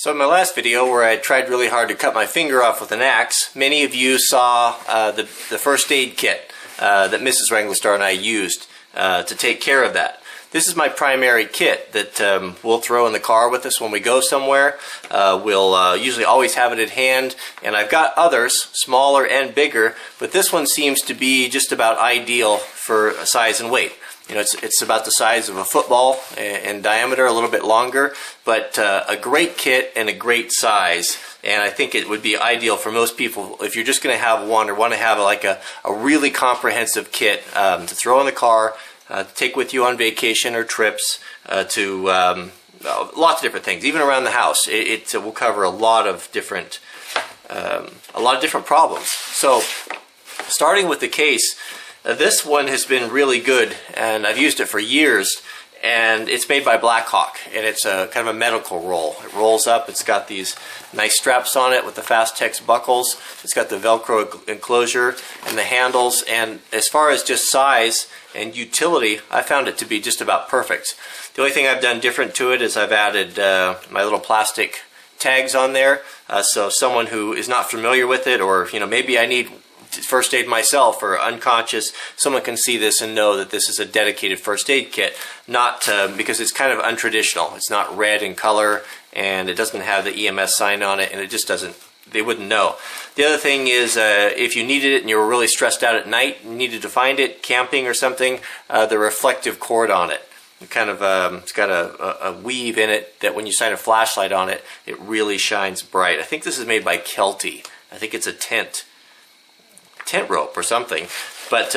So in my last video where I tried really hard to cut my finger off with an axe, many of you saw the first aid kit that Mrs. Wranglerstar and I used to take care of that. This is my primary kit that we'll throw in the car with us when we go somewhere. We'll usually always have it at hand, and I've got others, smaller and bigger, but this one seems to be just about ideal for size and weight. You know, it's about the size of a football in diameter, a little bit longer, but a great kit and a great size. And I think it would be ideal for most people if you're just going to have one or want to have like a really comprehensive kit to throw in the car, take with you on vacation or trips, to lots of different things, even around the house. It will cover a lot of different problems. So, starting with the case. This one has been really good, and I've used it for years, and it's made by Blackhawk, and it's a kind of a medical roll. It rolls up, it's got these nice straps on it with the Fastex buckles, it's got the Velcro enclosure and the handles, and as far as just size and utility, I found it to be just about perfect. The only thing I've done different to it is I've added my little plastic tags on there, so someone who is not familiar with it, or maybe I need first aid myself or unconscious, someone can see this and know that this is a dedicated first aid kit, not because it's kind of untraditional. It's not red in color, and it doesn't have the EMS sign on it, and it just doesn't, they wouldn't know. The other thing is if you needed it and you were really stressed out at night and needed to find it, camping or something, the reflective cord on it. Kind of, it's got a weave in it that when you shine a flashlight on it, it really shines bright. I think this is made by Kelty. I think it's a tent rope or something, but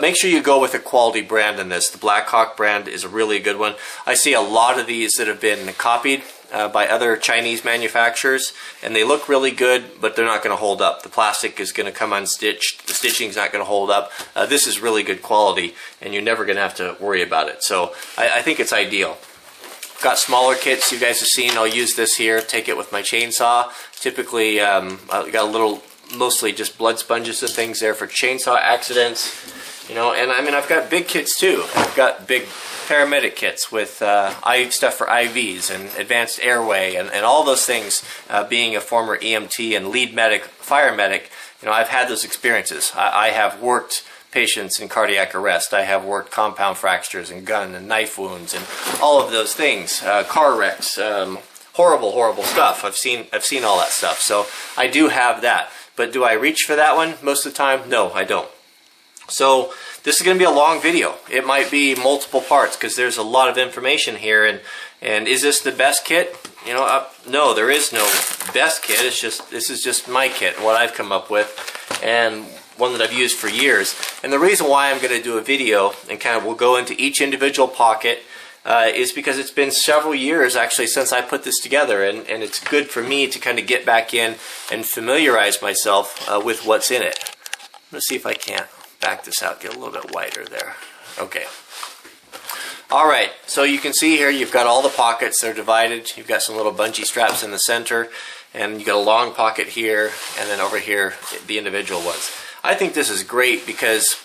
make sure you go with a quality brand in this. The Blackhawk brand is a really good one. I see a lot of these that have been copied by other Chinese manufacturers, and they look really good, but they're not going to hold up. The plastic is going to come unstitched. The stitching is not going to hold up. This is really good quality, and you're never going to have to worry about it. So I think it's ideal. Got smaller kits you guys have seen. I'll use this here. Take it with my chainsaw. Typically, I've got a little, mostly just blood sponges and things there for chainsaw accidents, and I mean, I've got big kits too. I've got big paramedic kits with stuff for IVs and advanced airway and all those things. Being a former EMT and lead medic, fire medic, I've had those experiences. I have worked patients in cardiac arrest. I have worked compound fractures and gun and knife wounds and all of those things. Car wrecks, horrible stuff. I've seen all that stuff. So I do have that. But do I reach for that one most of the time? No, I don't. So this is going to be a long video. It might be multiple parts because there's a lot of information here. And is this the best kit? No, there is no best kit. This is just my kit, what I've come up with, and one that I've used for years. And the reason why I'm going to do a video and kind of we'll go into each individual pocket is because it's been several years actually since I put this together, and it's good for me to kind of get back in and familiarize myself with what's in it. I'm going to see if I can't back this out, get a little bit wider there. Okay. Alright, so you can see here you've got all the pockets. They're divided. You've got some little bungee straps in the center, and you've got a long pocket here, and then over here the individual ones. I think this is great because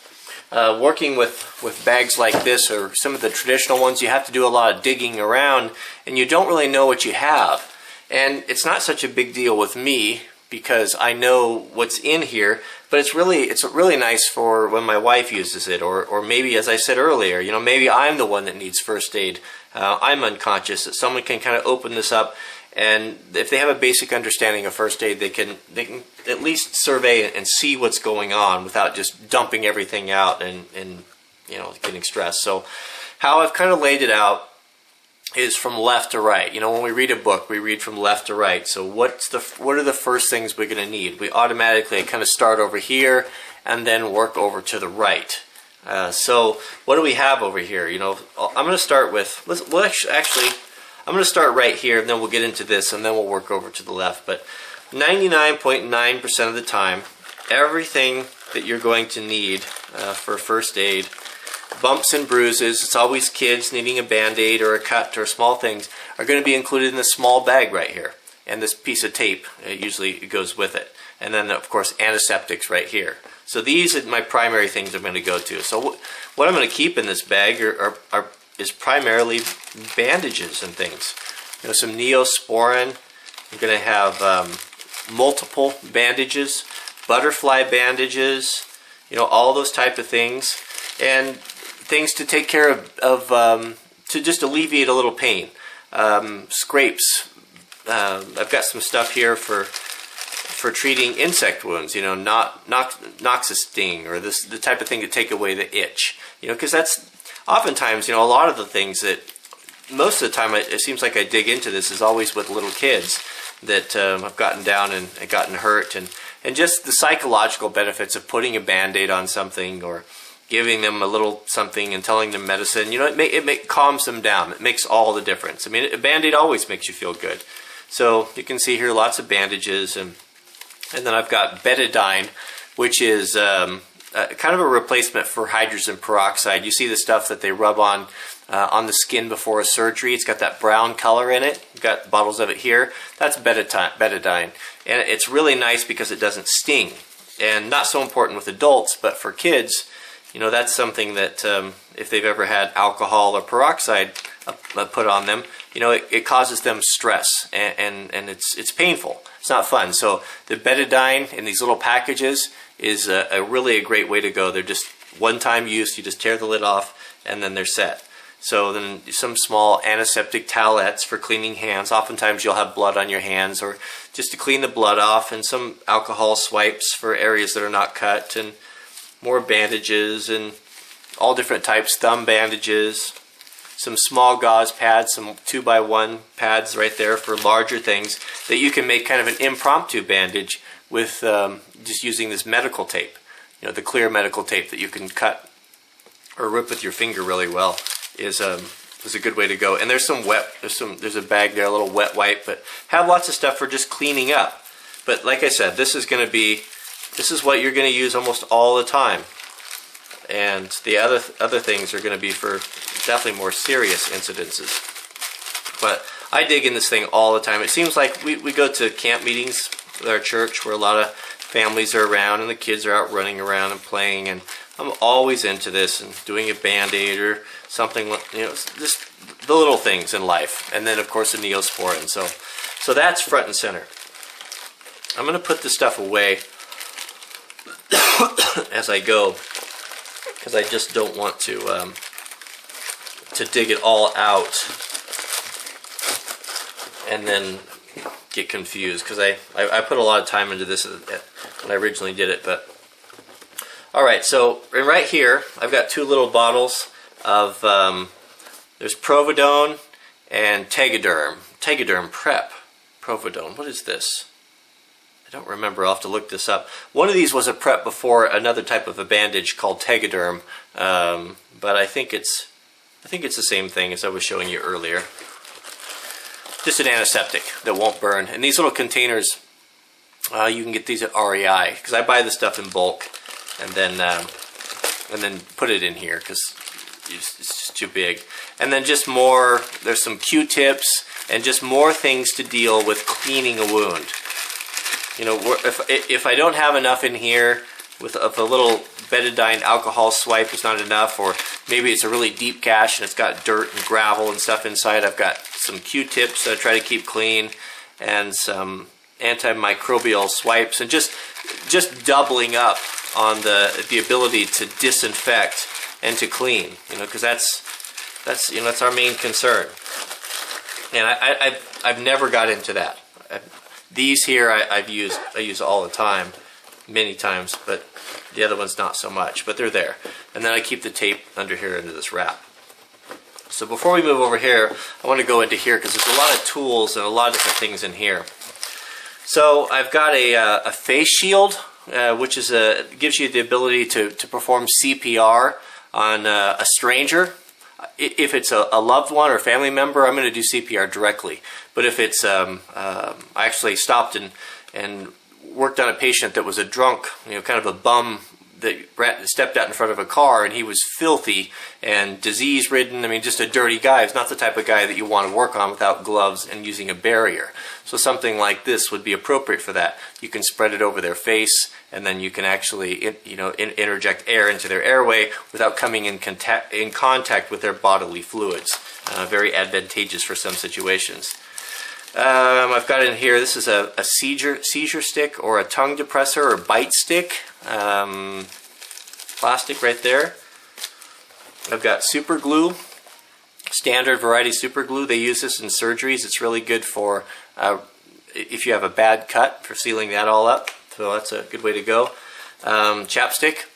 working with bags like this or some of the traditional ones, you have to do a lot of digging around and you don't really know what you have. And it's not such a big deal with me because I know what's in here, but it's really nice for when my wife uses it, or maybe, as I said earlier, maybe I'm the one that needs first aid. I'm unconscious, that someone can kind of open this up, and if they have a basic understanding of first aid, they can at least survey and see what's going on without just dumping everything out and getting stressed. So how I've kind of laid it out is from left to right. When we read a book, we read from left to right. So what are the first things we're going to need? We automatically kind of start over here and then work over to the right. So what do we have over here? I'm going to start with, I'm going to start right here, and then we'll get into this, and then we'll work over to the left. But 99.9% of the time, everything that you're going to need for first aid, bumps and bruises, it's always kids needing a band-aid or a cut or small things, are going to be included in this small bag right here. And this piece of tape usually goes with it. And then, of course, antiseptics right here. So these are my primary things I'm going to go to. So what I'm going to keep in this bag is primarily bandages and things. Some Neosporin, I'm going to have multiple bandages, butterfly bandages, all those type of things, and things to take care of to just alleviate a little pain. Scrapes. I've got some stuff here for treating insect wounds, noxious sting, or the type of thing to take away the itch. Because that's oftentimes, a lot of the things that most of the time it seems like I dig into this is always with little kids that have gotten down and gotten hurt, and just the psychological benefits of putting a Band-Aid on something or giving them a little something and telling them medicine. It calms them down. It makes all the difference. I mean, a Band-Aid always makes you feel good. So you can see here lots of bandages, and then I've got betadine, which is kind of a replacement for hydrogen peroxide. You see the stuff that they rub on the skin before a surgery. It's got that brown color in it. You've got bottles of it here. That's betadine. And it's really nice because it doesn't sting. And not so important with adults, but for kids, that's something that if they've ever had alcohol or peroxide put on them, it causes them stress, and it's painful. It's not fun. So the betadine in these little packages is really a great way to go. They're just one-time use. You just tear the lid off, and then they're set. So then some small antiseptic towelettes for cleaning hands. Oftentimes you'll have blood on your hands, or just to clean the blood off, and some alcohol swipes for areas that are not cut, and more bandages and all different types, thumb bandages, some small gauze pads, some 2x1 pads right there for larger things that you can make kind of an impromptu bandage with just using this medical tape. The clear medical tape that you can cut or rip with your finger really well is a good way to go. And there's there's a bag there, a little wet wipe, but have lots of stuff for just cleaning up. But like I said, this is what you're going to use almost all the time. And the other things are going to be for definitely more serious incidences. But I dig in this thing all the time. It seems like we go to camp meetings with our church where a lot of families are around and the kids are out running around and playing, and I'm always into this and doing a Band-Aid or something, just the little things in life. And then of course the Neosporin. So that's front and center. I'm going to put this stuff away as I go, because I just don't want to dig it all out and then get confused, because I put a lot of time into this when I originally did it. But alright, so right here I've got two little bottles of there's Providone and Tegaderm Prep. Providone, what is this? I don't remember. I'll have to look this up. One of these was a prep before another type of a bandage called Tegaderm, but I think it's the same thing as I was showing you earlier. Just an antiseptic that won't burn. And these little containers, you can get these at REI, because I buy the stuff in bulk and then put it in here because it's just too big. And then just more. There's some Q-tips and just more things to deal with cleaning a wound. If I don't have enough in here, if a little betadine alcohol swipe is not enough, or maybe it's a really deep gash and it's got dirt and gravel and stuff inside, I've got some Q-tips that I try to keep clean, and some antimicrobial swipes, and just doubling up on the ability to disinfect and to clean, because that's our main concern. And I've never got into that. These here I use all the time, many times, but the other ones not so much, but they're there. And then I keep the tape under here into this wrap. So before we move over here, I want to go into here because there's a lot of tools and a lot of different things in here. So I've got a face shield, which gives you the ability to perform CPR on a stranger. If it's a loved one or family member, I'm going to do CPR directly. But if it's, I actually stopped and worked on a patient that was a drunk, kind of a bum that stepped out in front of a car, and he was filthy and disease-ridden. I mean, just a dirty guy. He's not the type of guy that you want to work on without gloves and using a barrier. So something like this would be appropriate for that. You can spread it over their face, and then you can actually, interject air into their airway without coming in contact with their bodily fluids. Very advantageous for some situations. I've got in here, this is a seizure stick or a tongue depressor or bite stick. Plastic right there. I've got super glue, standard variety super glue. They use this in surgeries. It's really good for if you have a bad cut, for sealing that all up. So that's a good way to go. Chapstick.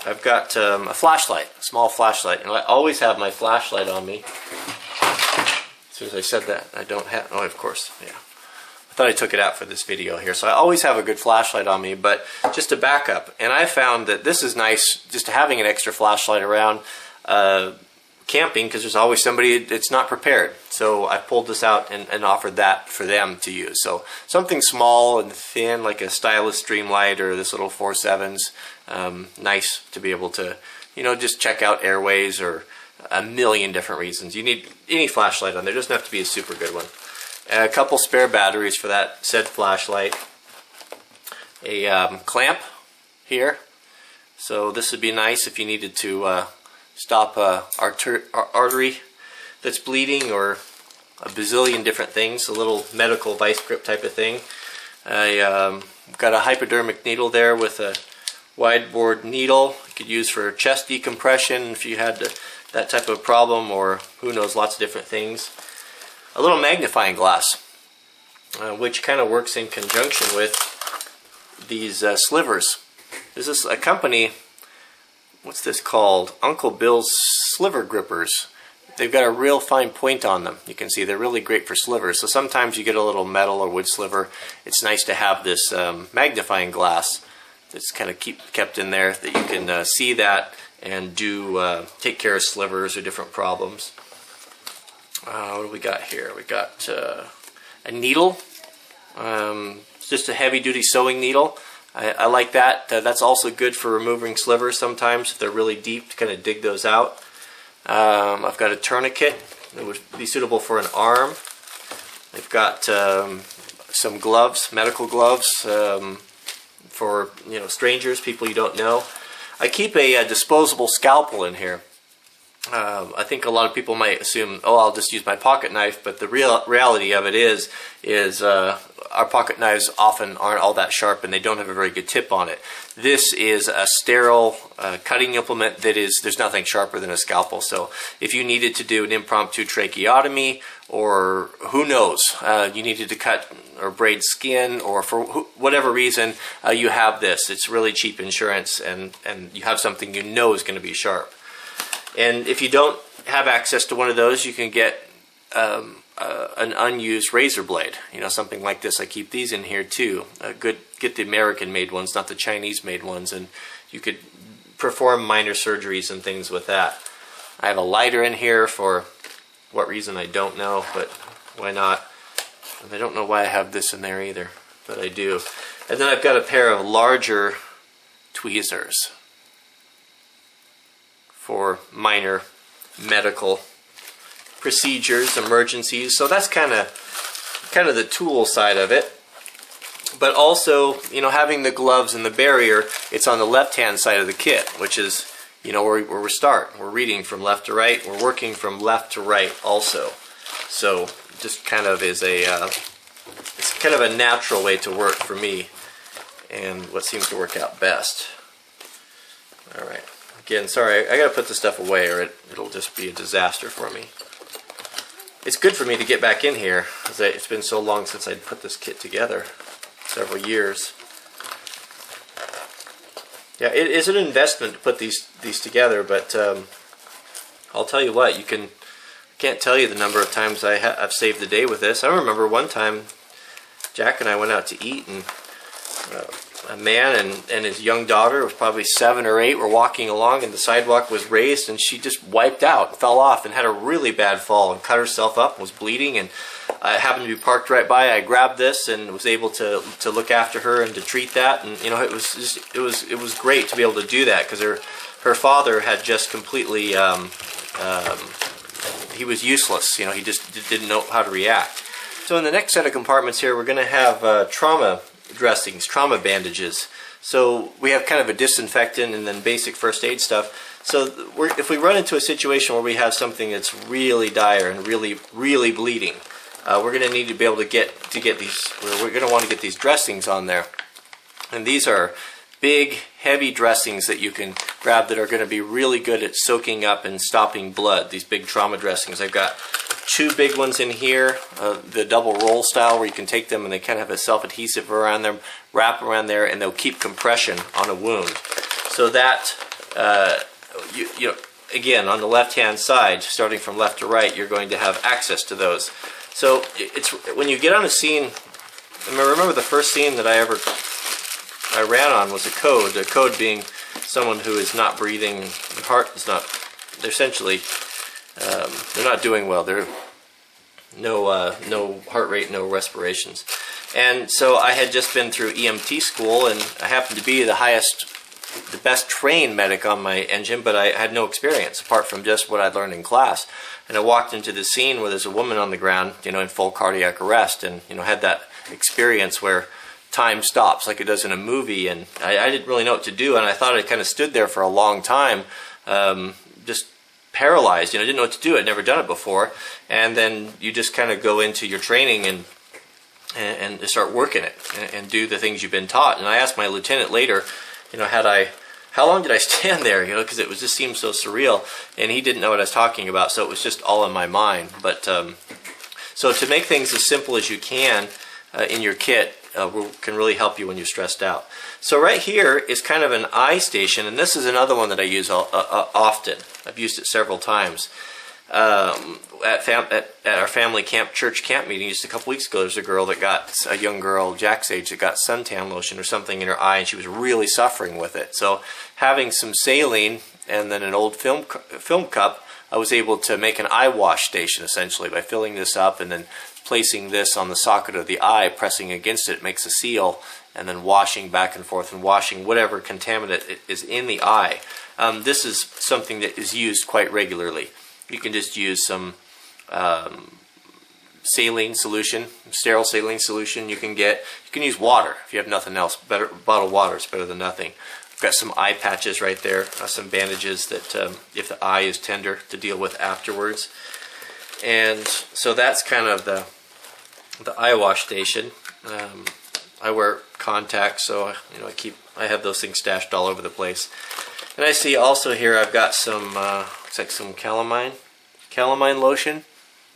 I've got a flashlight, a small flashlight, and I always have my flashlight on me. As soon as I said that, I don't have, oh, of course, yeah. I thought I took it out for this video here. So I always have a good flashlight on me, but just a backup. And I found that this is nice, just having an extra flashlight around camping, because there's always somebody that's not prepared. So I pulled this out and offered that for them to use. So something small and thin, like a stylus Streamlight or this little 4.7s, nice to be able to, you know, just check out airways or a million different reasons. You need any flashlight on there. It doesn't have to be a super good one. A couple spare batteries for that said flashlight. A clamp here. So this would be nice if you needed to stop a artery that's bleeding, or a bazillion different things. A little medical vice grip type of thing. I've got a hypodermic needle there with a wide board needle. You could use for chest decompression if you had that type of problem, or who knows, lots of different things. A little magnifying glass, which kind of works in conjunction with these slivers. This is a company, what's this called? Uncle Bill's Sliver Grippers. They've got a real fine point on them. You can see they're really great for slivers. So sometimes you get a little metal or wood sliver. It's nice to have this magnifying glass that's kind of kept in there, that you can see that and do take care of slivers or different problems. What do we got here? We got a needle. It's just a heavy-duty sewing needle. I like that. That's also good for removing slivers sometimes if they're really deep, to kind of dig those out. I've got a tourniquet that would be suitable for an arm. I've got some gloves, medical gloves, for, you know, strangers, people you don't know. I keep a disposable scalpel in here. I think a lot of people might assume, oh, I'll just use my pocket knife, but the reality of it is our pocket knives often aren't all that sharp, and they don't have a very good tip on it. This is a sterile cutting implement that is, there's nothing sharper than a scalpel. So if you needed to do an impromptu tracheotomy, or who knows, you needed to cut or braid skin, or for whatever reason, you have this. It's really cheap insurance, and you have something you know is going to be sharp. And if you don't have access to one of those, you can get an unused razor blade, you know, something like this. I keep these in here too. Get the American-made ones, not the Chinese-made ones, and you could perform minor surgeries and things with that. I have a lighter in here for what reason I don't know, but why not? And I don't know why I have this in there either, but I do. And then I've got a pair of larger tweezers for minor medical procedures, emergencies. So that's kind of the tool side of it. But also, you know, having the gloves and the barrier, it's on the left-hand side of the kit, which is, you know, where we start. We're reading from left to right. We're working from left to right also. So just kind of is a, it's kind of a natural way to work for me, and what seems to work out best. All right. Again, sorry, I gotta put this stuff away, or it'll just be a disaster for me. It's good for me to get back in here, because it's been so long since I put this kit together, several years. Yeah, it is an investment to put these together, but I'll tell you what, I can't tell you the number of times I've saved the day with this. I remember one time Jack and I went out to eat, and a man and his young daughter, was probably 7 or 8, were walking along, and the sidewalk was raised, and she just wiped out, fell off, and had a really bad fall, and cut herself up, and was bleeding. And I happened to be parked right by. I grabbed this and was able to look after her and to treat that. And you know, it was great to be able to do that, because her father had just completely he was useless. You know, he just didn't know how to react. So in the next set of compartments here, we're going to have trauma dressings, trauma bandages. So we have kind of a disinfectant and then basic first aid stuff. So if we run into a situation where we have something that's really dire and really bleeding, we're going to need to be able to get these. We're going to want to get these dressings on there, and these are big, heavy dressings that you can grab that are going to be really good at soaking up and stopping blood. These big trauma dressings. I've got 2 big ones in here, the double roll style, where you can take them and they kind of have a self-adhesive around them, wrap around there, and they'll keep compression on a wound. So that, you know, again, on the left-hand side, starting from left to right, you're going to have access to those. So it's when you get on a scene. I remember the first scene that I ran on was a code. The code being someone who is not breathing, their heart is not. They're essentially they're not doing well. They're no heart rate, no respirations. And so I had just been through EMT school, and I happened to be the best trained medic on my engine, but I had no experience apart from just what I'd learned in class. And I walked into the scene where there's a woman on the ground, you know, in full cardiac arrest, and you know, had that experience where time stops like it does in a movie, and I didn't really know what to do, and I thought I kind of stood there for a long time, just paralyzed. You know, I didn't know what to do. I'd never done it before, and then you just kind of go into your training and start working it and do the things you've been taught. And I asked my lieutenant later, you know, how long did I stand there? You know, because it was just seemed so surreal, and he didn't know what I was talking about, so it was just all in my mind. But so to make things as simple as you can in your kit can really help you when you're stressed out. So right here is kind of an eye station, and this is another one that I use often. I've used it several times. At our family church camp meeting just a couple weeks ago, there's a young girl, Jack's age, that got suntan lotion or something in her eye, and she was really suffering with it. So having some saline and then an old film cup, I was able to make an eye wash station essentially by filling this up and then placing this on the socket of the eye, pressing against it, makes a seal, and then washing back and forth and washing whatever contaminant is in the eye. This is something that is used quite regularly. You can just use some saline solution, sterile saline solution. You can use water if you have nothing else. Bottled water is better than nothing. I've got some eye patches right there, some bandages that if the eye is tender, to deal with afterwards. And so that's kind of the eye wash station. I wear contacts, so you know I have those things stashed all over the place. And I see also here I've got some looks like some calamine lotion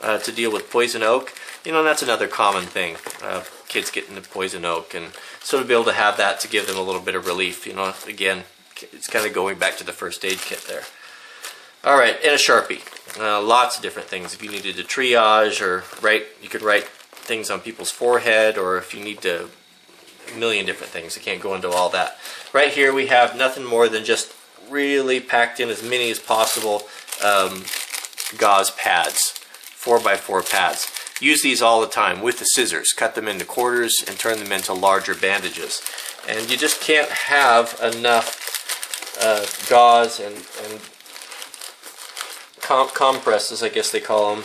to deal with poison oak. You know, and that's another common thing. Kids get into poison oak, and so to be able to have that to give them a little bit of relief. You know, again, it's kind of going back to the first aid kit there. All right, and a Sharpie. Lots of different things. If you needed to triage or you could write things on people's forehead, or if you need to, a million different things. I can't go into all that. Right here we have nothing more than just really packed in as many as possible gauze pads, 4x4 pads. Use these all the time with the scissors. Cut them into quarters and turn them into larger bandages. And you just can't have enough gauze and compresses, I guess they call them.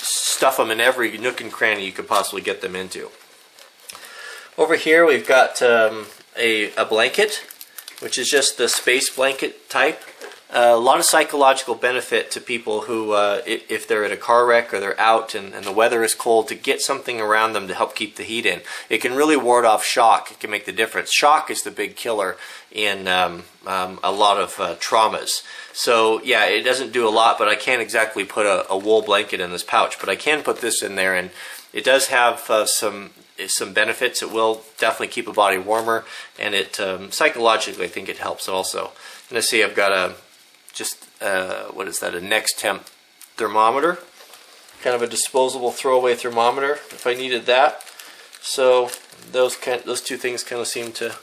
Stuff them in every nook and cranny you could possibly get them into. Over here we've got a blanket, which is just the space blanket type. A lot of psychological benefit to people who, if they're at a car wreck or they're out and the weather is cold, to get something around them to help keep the heat in. It can really ward off shock. It can make the difference. Shock is the big killer in a lot of traumas. So yeah, it doesn't do a lot, but I can't exactly put a wool blanket in this pouch. But I can put this in there, and it does have some benefits. It will definitely keep a body warmer, and it psychologically I think it helps also. And I see I've got a what is that? A Next Temp thermometer, kind of a disposable throwaway thermometer if I needed that. So those two things kind of seem to